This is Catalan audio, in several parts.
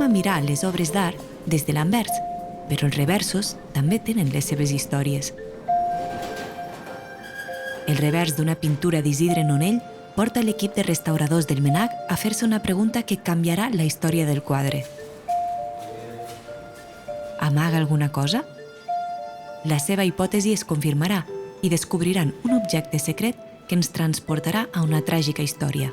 a mirar les obres d'art des de l'anvers, però els reversos també tenen les seves històries. El revers d'una pintura d'Isidre Nonell porta l'equip de restauradors del MNAC a fer-se una pregunta que canviarà la història del quadre. Amaga alguna cosa? La seva hipòtesi es confirmarà i descobriran un objecte secret que ens transportarà a una tràgica història.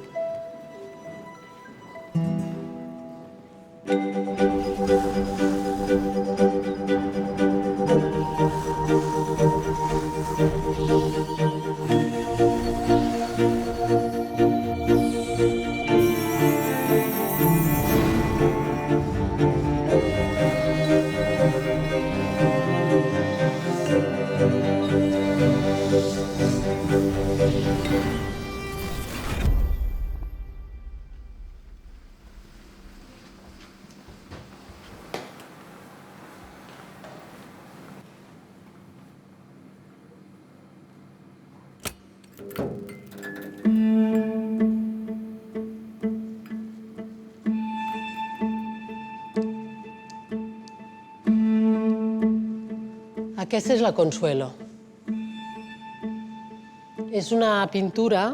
Aquesta és la Consuelo. És una pintura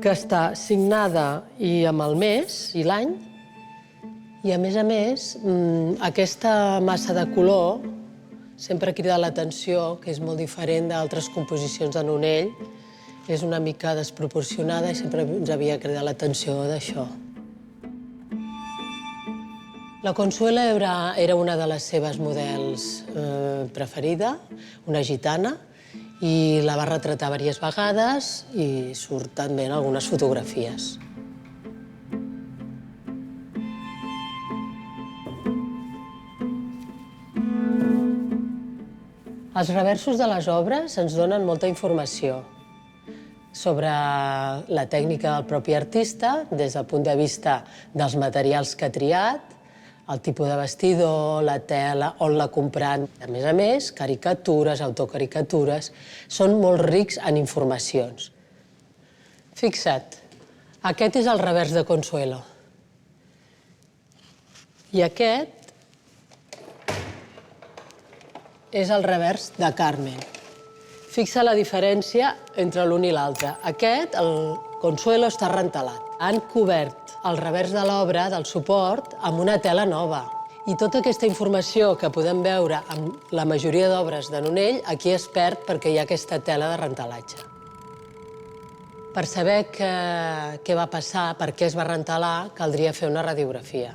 que està signada i amb el mes i l'any, i a més, aquesta massa de color sempre crida l'atenció, que és molt diferent d'altres composicions de Nonell. És una mica desproporcionada i sempre ens havia cridat l'atenció d'això. La Consuelo era una de les seves models preferida, una gitana, i la va retratar diverses vegades i surt també en algunes fotografies. Els reversos de les obres ens donen molta informació sobre la tècnica del propi artista, des del punt de vista dels materials que ha triat, el tipus de vestidor, la tela, on l'ha comprat. A més, caricatures, autocaricatures, són molt rics en informacions. Fixa't, aquest és el revers de Consuelo. I aquest és el revers de Carmen. Fixa la diferència entre l'un i l'altre. Aquest, el Consuelo, està rentelat. Han cobert el revers de l'obra, del suport, amb una tela nova. I tota aquesta informació que podem veure en la majoria d'obres de Nonell, aquí es perd perquè hi ha aquesta tela de rentelatge. Per saber què va passar, per què es va rentelar, caldria fer una radiografia.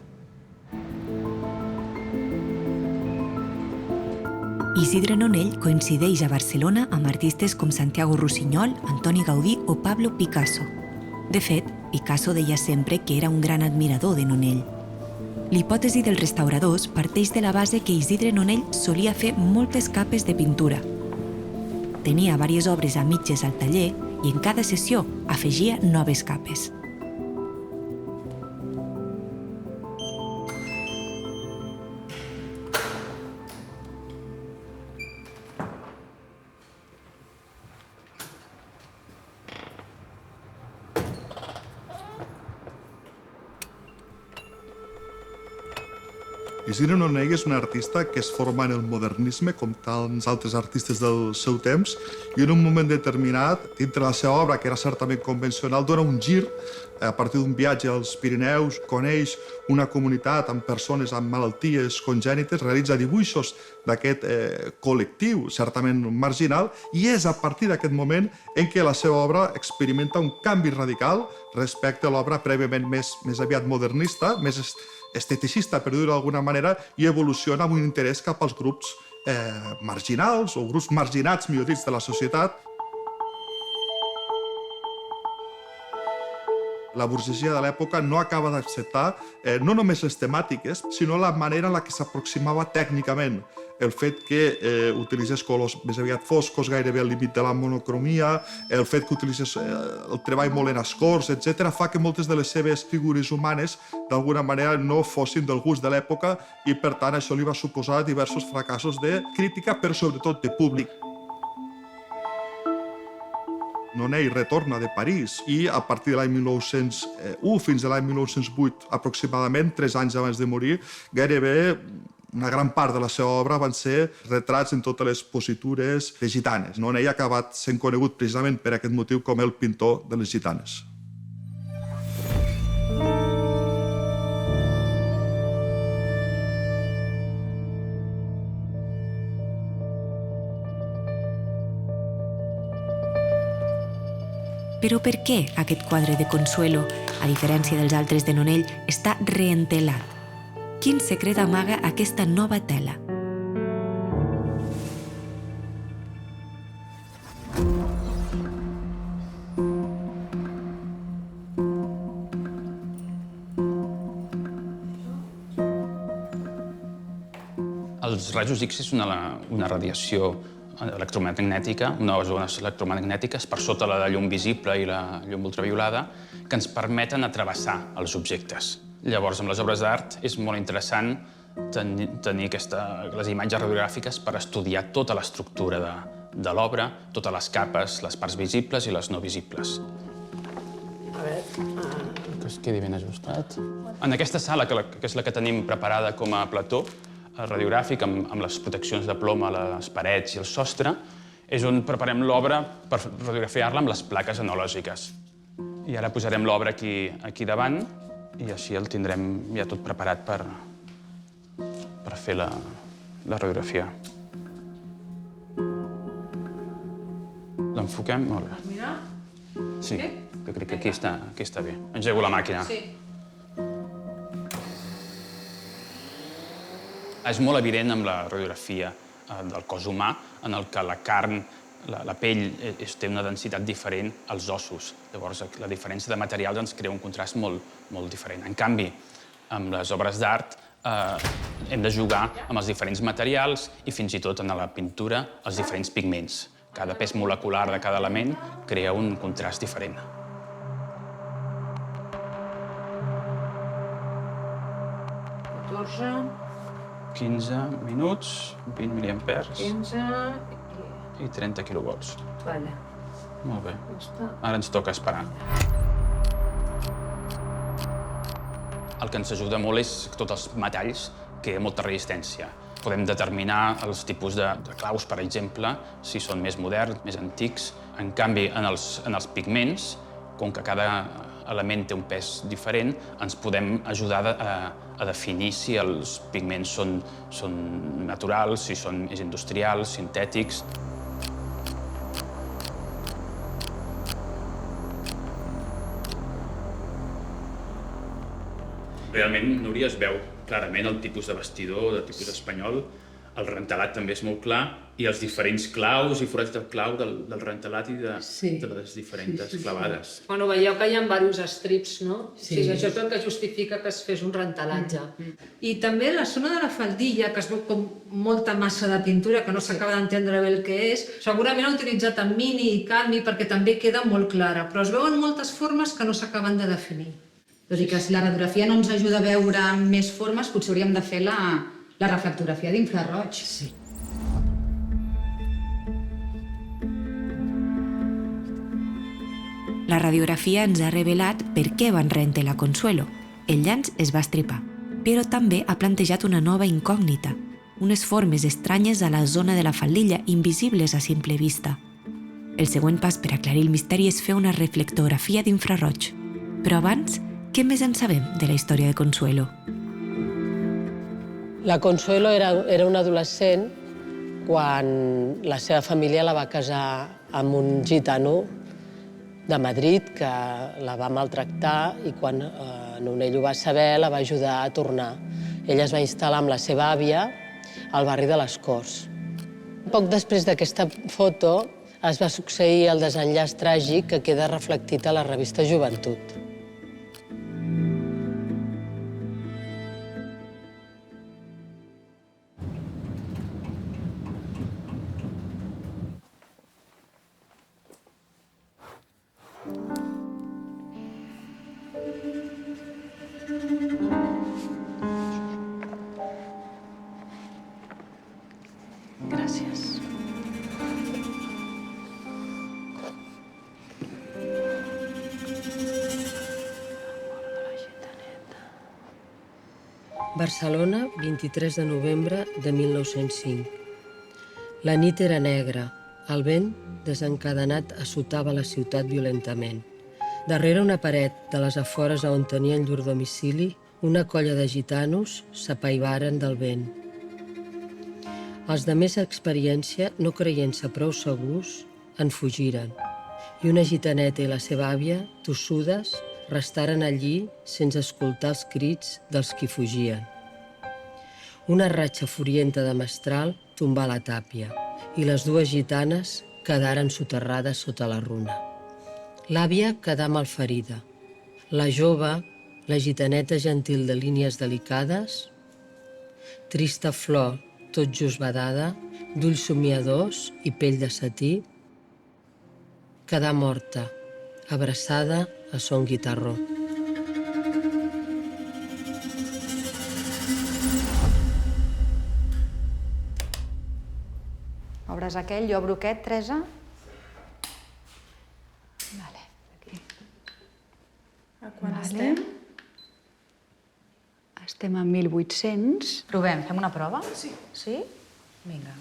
Isidre Nonell coincideix a Barcelona amb artistes com Santiago Rusiñol, Antoni Gaudí o Pablo Picasso. De fet, Picasso deia sempre que era un gran admirador de Nonell. L'hipòtesi dels restauradors parteix de la base que Isidre Nonell solia fer moltes capes de pintura. Tenia diverses obres a mitges al taller i en cada sessió afegia noves capes. Isidre Nonell és un artista que es forma en el modernisme, com tants altres artistes del seu temps, i en un moment determinat, dintre la seva obra, que era certament convencional, dona un gir a partir d'un viatge als Pirineus, coneix una comunitat amb persones amb malalties congènites, realitza dibuixos d'aquest col·lectiu certament marginal, i és a partir d'aquest moment en què la seva obra experimenta un canvi radical respecte a l'obra prèviament més aviat modernista, més esteticista, per dir-ho d'alguna manera, i evoluciona amb un interès cap als grups marginals o grups marginats, millor dit, de la societat. La burgesia de l'època no acaba d'acceptar no només les temàtiques, sinó la manera en la que s'aproximava tècnicament. El fet que utilitzés colors més aviat foscos, gairebé al límit de la monocromia, el fet que utilitzés el treball molt en escorç, etc., fa que moltes de les seves figures humanes d'alguna manera no fossin del gust de l'època i, per tant, això li va suposar diversos fracassos de crítica, però sobretot de públic. Nonell retorna de París i a partir de l'any 1901 fins a l'any 1908, aproximadament 3 anys abans de morir, gairebé una gran part de la seva obra van ser retrats en totes les positures de gitanes. Nonell ha acabat sent conegut precisament per aquest motiu com el pintor de les gitanes. Però per què aquest quadre de Consuelo, a diferència dels altres de Nonell, està reentelat? Quin secret amaga aquesta nova tela? Els rajos X és una radiació electromagnètica, unes ones electromagnètiques per sota la llum visible i la llum ultraviolada que ens permeten travessar els objectes. Llavors, amb les obres d'art és molt interessant tenir les imatges radiogràfiques per estudiar tota l'estructura de l'obra, totes les capes, les parts visibles i les no visibles. A veure... Que es quedi ben ajustat. En aquesta sala, que és la que tenim preparada com a plató, radiogràfic, amb les proteccions de plom a les parets i el sostre, és on preparem l'obra per radiografiar-la amb les plaques analògiques. I ara posarem l'obra aquí davant i així el tindrem ja tot preparat per fer la radiografia. L'enfoquem? Molt bé. Mira. Sí, que crec que aquí està bé. Engego la màquina. Sí. És molt evident amb la radiografia del cos humà, en el que la carn, la pell, té una densitat diferent als ossos. Llavors, la diferència de materials ens crea un contrast molt diferent. En canvi, amb les obres d'art hem de jugar amb els diferents materials i fins i tot en la pintura els diferents pigments. Cada pes molecular de cada element crea un contrast diferent. Torsa. 15 minuts, 20 miliamperes 15 i 30 quilovolts. Vale. Molt bé. Està. Ara ens toca esperar. El que ens ajuda molt és tots els metalls, que hi ha molta resistència. Podem determinar els tipus de claus, per exemple, si són més moderns, més antics. En canvi, en els pigments, com que cada element té un pes diferent, ens podem ajudar a definir si els pigments són naturals, si són més industrials, sintètics. Realment, Núria, es veu clarament el tipus de bastidor, de tipus espanyol. El rentelat també és molt clar i els diferents claus i forats de clau del rentelat i de les diferents clavades. Bueno, veieu que hi ha diversos estrips, no? Sí. Això és el que justifica que es fes un rentelatge. I també la zona de la faldilla, que es veu com molta massa de pintura, que no s'acaba d'entendre bé el que és, segurament ha utilitzat en mini i cadmi perquè també queda molt clara, però es veuen moltes formes que no s'acaben de definir. Tot i que si la radiografia no ens ajuda a veure més formes, potser hauríem de fer la reflectografia d'infraroig. Sí. La radiografia ens ha revelat per què van reentelar Consuelo. El llanç es va estripar, però també ha plantejat una nova incògnita, unes formes estranyes a la zona de la faldilla invisibles a simple vista. El següent pas per aclarir el misteri és fer una reflectografia d'infraroig. Però abans, què més en sabem de la història de Consuelo? La Consuelo era una adolescent quan la seva família la va casar amb un gitano de Madrid que la va maltractar i quan Nonell ho va saber la va ajudar a tornar. Ella es va instal·lar amb la seva àvia al barri de les Corts. Poc després d'aquesta foto es va succeir el desenllaç tràgic que queda reflectit a la revista Joventut. Gràcies. Barcelona, 23 de novembre de 1905. La nit era negra. El vent, desencadenat, assotava la ciutat violentament. Darrere una paret de les afores on tenien llur domicili, una colla de gitanos s'apaivaren del vent. Els de més experiència, no creient-se prou segurs, en fugiren. I una gitaneta i la seva àvia, tossudes, restaren allí sense escoltar els crits dels qui fugien. Una ratxa furienta de mestral tombà la tàpia i les dues gitanes quedaren soterrades sota la runa. L'àvia quedà malferida. La jove, la gitaneta gentil de línies delicades, trista flor tot just badada, d'ulls somiadors i pell de setí, quedà morta, abraçada a son guitarró. Obres aquell, jo obro aquest, Teresa. Vale, aquí. A quan estem? Estem a 1800. Provem, fem una prova? Sí. Sí? Vinga.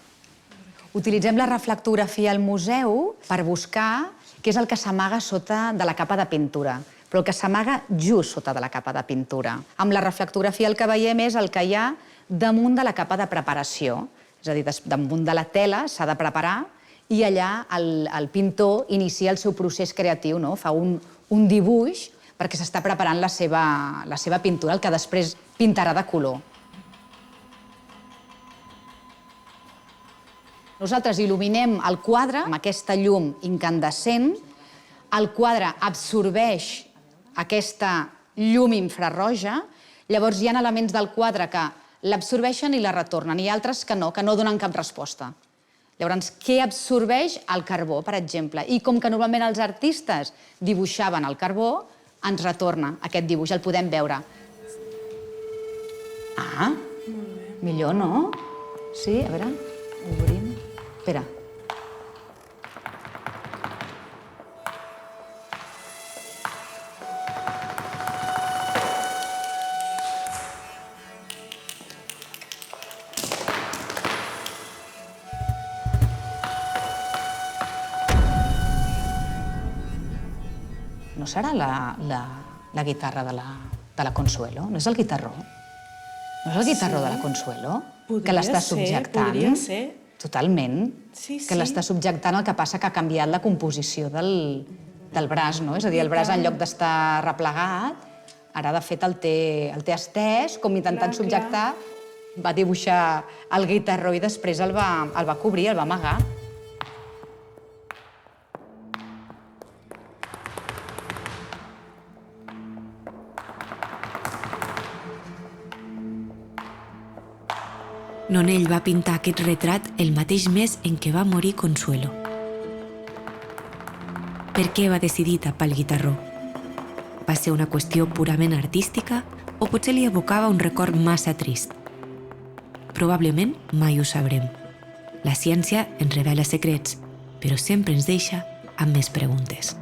Utilitzem la reflectografia al museu per buscar què és el que s'amaga sota de la capa de pintura, però el que s'amaga just sota de la capa de pintura. Amb la reflectografia el que veiem és el que hi ha damunt de la capa de preparació. És a dir, damunt de la tela s'ha de preparar i allà el pintor inicia el seu procés creatiu, no? Fa un dibuix perquè s'està preparant la seva pintura, el que després pintarà de color. Nosaltres il·luminem el quadre amb aquesta llum incandescent. El quadre absorbeix aquesta llum infrarroja. Llavors hi ha elements del quadre que l'absorbeixen i la retornen. Hi ha altres que no donen cap resposta. Llavors, què absorbeix el carbó, per exemple? I com que normalment els artistes dibuixaven el carbó, ens retorna aquest dibuix, el podem veure. Ah, millor, no? Sí, a veure, obrim. Espera. No serà la guitarra de la Consuelo? No és el guitarró? No és el guitarró de la Consuelo? Que l'està subjectant? Podria ser. Totalment. Sí. Que l'està subjectant, el que passa que ha canviat la composició del braç, no? És a dir, el braç en lloc d'estar replegat, ara de fet el té estès, com intentant subjectar, va dibuixar el guitarró i després el va cobrir, el va amagar. Nonell va pintar aquest retrat el mateix mes en què va morir Consuelo. Per què va decidir tapar el guitarró? Va ser una qüestió purament artística o potser li evocava un record massa trist? Probablement mai ho sabrem. La ciència ens revela secrets, però sempre ens deixa amb més preguntes.